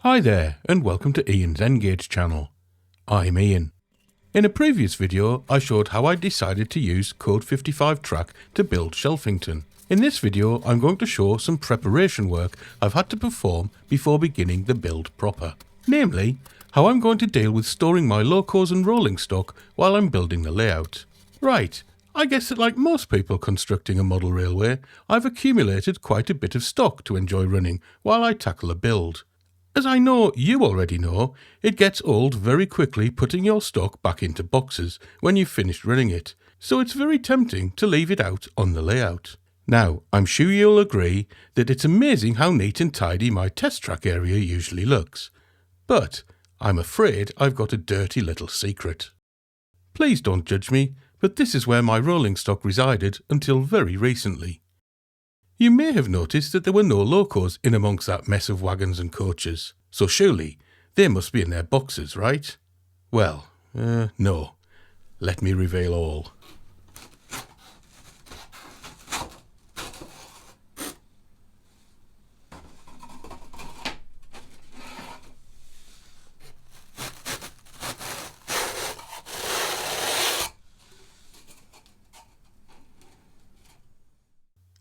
Hi there, and welcome to Ian's Engage channel. I'm Ian. In a previous video, I showed how I decided to use Code 55 Track to build Shelfington. In this video, I'm going to show some preparation work I've had to perform before beginning the build proper. Namely, how I'm going to deal with storing my locos and rolling stock while I'm building the layout. Right, I guess that like most people constructing a model railway, I've accumulated quite a bit of stock to enjoy running while I tackle a build. As I know you already know, it gets old very quickly putting your stock back into boxes when you've finished running it, so it's very tempting to leave it out on the layout. Now, I'm sure you'll agree that it's amazing how neat and tidy my test track area usually looks. But I'm afraid I've got a dirty little secret. Please don't judge me, but this is where my rolling stock resided until very recently. You may have noticed that there were no locos in amongst that mess of wagons and coaches, so surely they must be in their boxes, right? Well, no. Let me reveal all.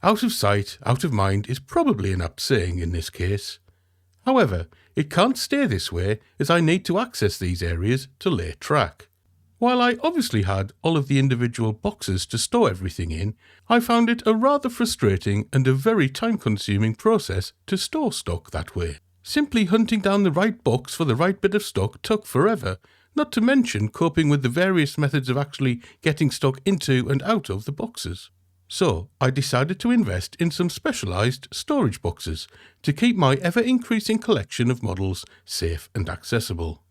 Out of sight, out of mind is probably an apt saying in this case. However, it can't stay this way as I need to access these areas to lay track. While I obviously had all of the individual boxes to store everything in, I found it a rather frustrating and a very time-consuming process to store stock that way. Simply hunting down the right box for the right bit of stock took forever, not to mention coping with the various methods of actually getting stock into and out of the boxes. So I decided to invest in some specialised storage boxes to keep my ever-increasing collection of models safe and accessible.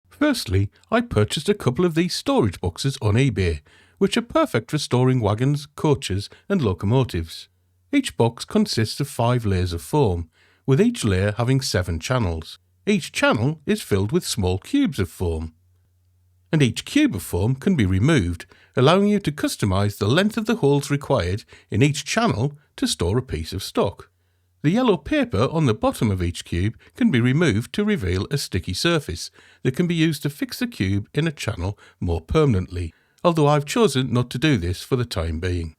Firstly, I purchased a couple of these storage boxes on eBay, which are perfect for storing wagons, coaches and locomotives. Each box consists of 5 layers of foam, with each layer having 7 channels. Each channel is filled with small cubes of foam. And each cube of foam can be removed, allowing you to customize the length of the holes required in each channel to store a piece of stock. The yellow paper on the bottom of each cube can be removed to reveal a sticky surface that can be used to fix the cube in a channel more permanently, although I've chosen not to do this for the time being.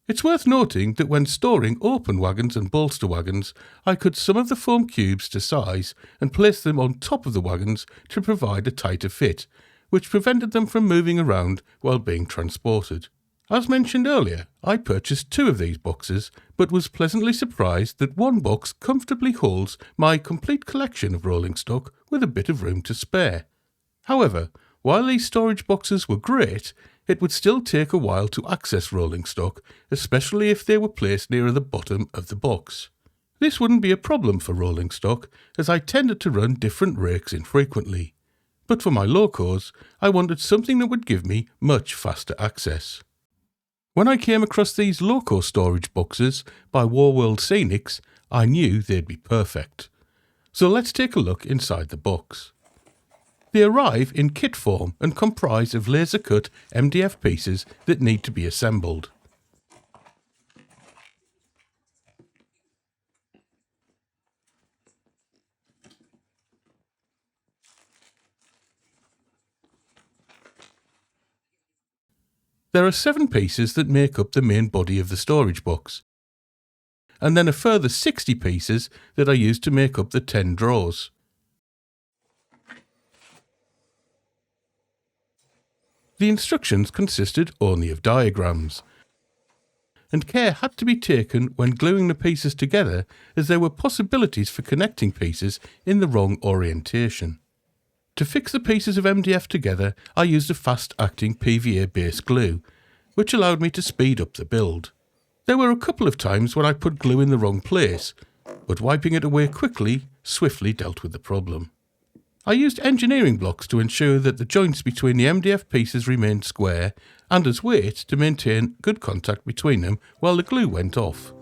It's worth noting that when storing open wagons and bolster wagons, I cut some of the foam cubes to size and placed them on top of the wagons to provide a tighter fit, which prevented them from moving around while being transported. As mentioned earlier, I purchased 2 of these boxes, but was pleasantly surprised that one box comfortably holds my complete collection of rolling stock with a bit of room to spare. However, while these storage boxes were great, it would still take a while to access rolling stock, especially if they were placed nearer the bottom of the box. This wouldn't be a problem for rolling stock, as I tended to run different rakes infrequently. But for my locos, I wanted something that would give me much faster access. When I came across these loco storage boxes by Warworld Scenics, I knew they'd be perfect. So let's take a look inside the box. They arrive in kit form and comprise of laser-cut MDF pieces that need to be assembled. There are 7 pieces that make up the main body of the storage box, and then a further 60 pieces that are used to make up the 10 drawers. The instructions consisted only of diagrams, and care had to be taken when gluing the pieces together as there were possibilities for connecting pieces in the wrong orientation. To fix the pieces of MDF together, I used a fast-acting PVA-based glue, which allowed me to speed up the build. There were a couple of times when I put glue in the wrong place, but wiping it away quickly swiftly dealt with the problem. I used engineering blocks to ensure that the joints between the MDF pieces remained square, and as weight to maintain good contact between them while the glue went off.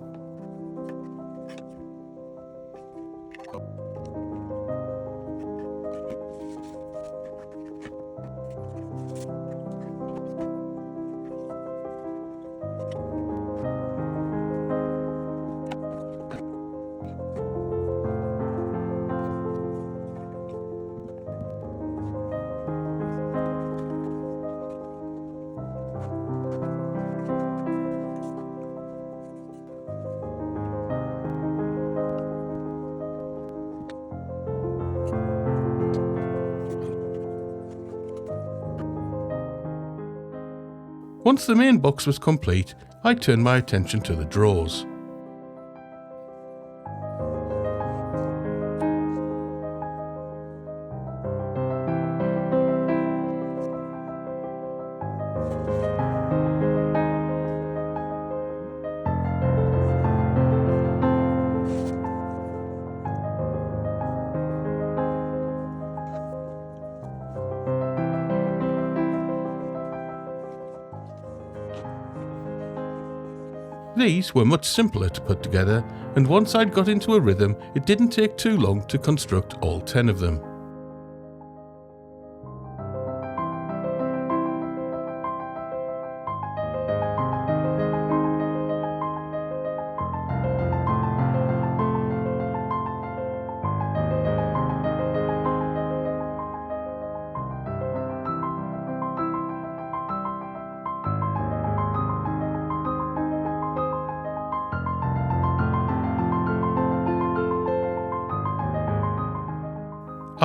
Once the main box was complete, I turned my attention to the drawers. These were much simpler to put together, and once I'd got into a rhythm, it didn't take too long to construct all 10 of them.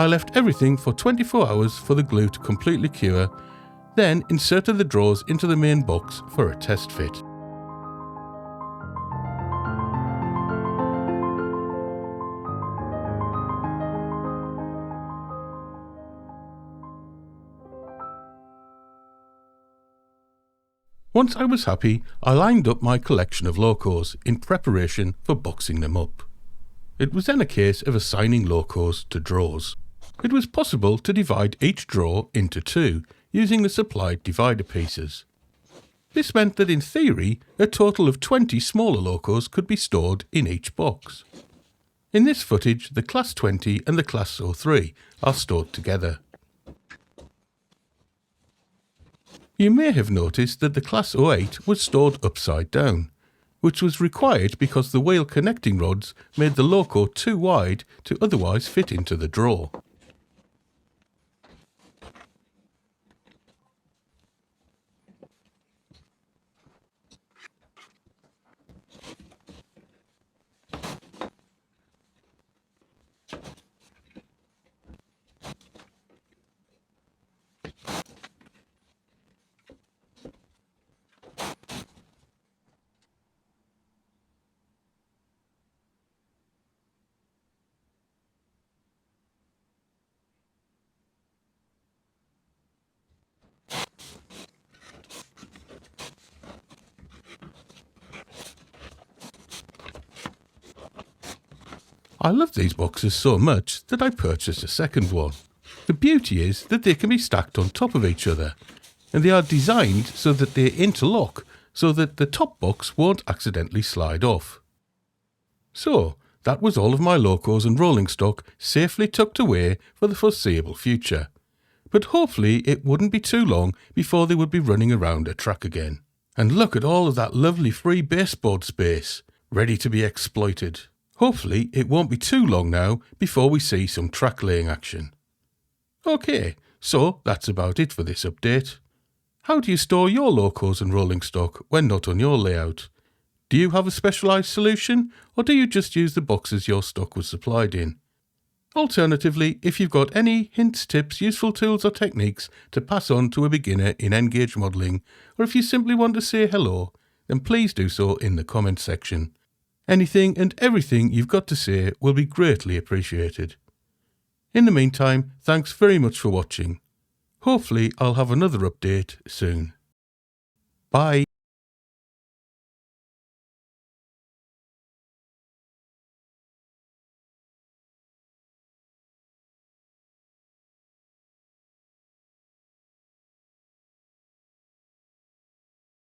I left everything for 24 hours for the glue to completely cure, then inserted the drawers into the main box for a test fit. Once I was happy, I lined up my collection of locos in preparation for boxing them up. It was then a case of assigning locos to drawers. It was possible to divide each drawer into 2 using the supplied divider pieces. This meant that in theory, a total of 20 smaller locos could be stored in each box. In this footage, the Class 20 and the Class 03 are stored together. You may have noticed that the Class 08 was stored upside down, which was required because the wheel connecting rods made the loco too wide to otherwise fit into the drawer. I love these boxes so much that I purchased a second one. The beauty is that they can be stacked on top of each other, and they are designed so that they interlock so that the top box won't accidentally slide off. So, that was all of my locos and rolling stock safely tucked away for the foreseeable future. But hopefully it wouldn't be too long before they would be running around a track again. And look at all of that lovely free baseboard space, ready to be exploited. Hopefully it won't be too long now before we see some track laying action. Okay, so that's about it for this update. How do you store your locos and rolling stock when not on your layout? Do you have a specialised solution, or do you just use the boxes your stock was supplied in? Alternatively, if you've got any hints, tips, useful tools or techniques to pass on to a beginner in N-Gauge modelling, or if you simply want to say hello, then please do so in the comments section. Anything and everything you've got to say will be greatly appreciated. In the meantime, thanks very much for watching. Hopefully I'll have another update soon. Bye.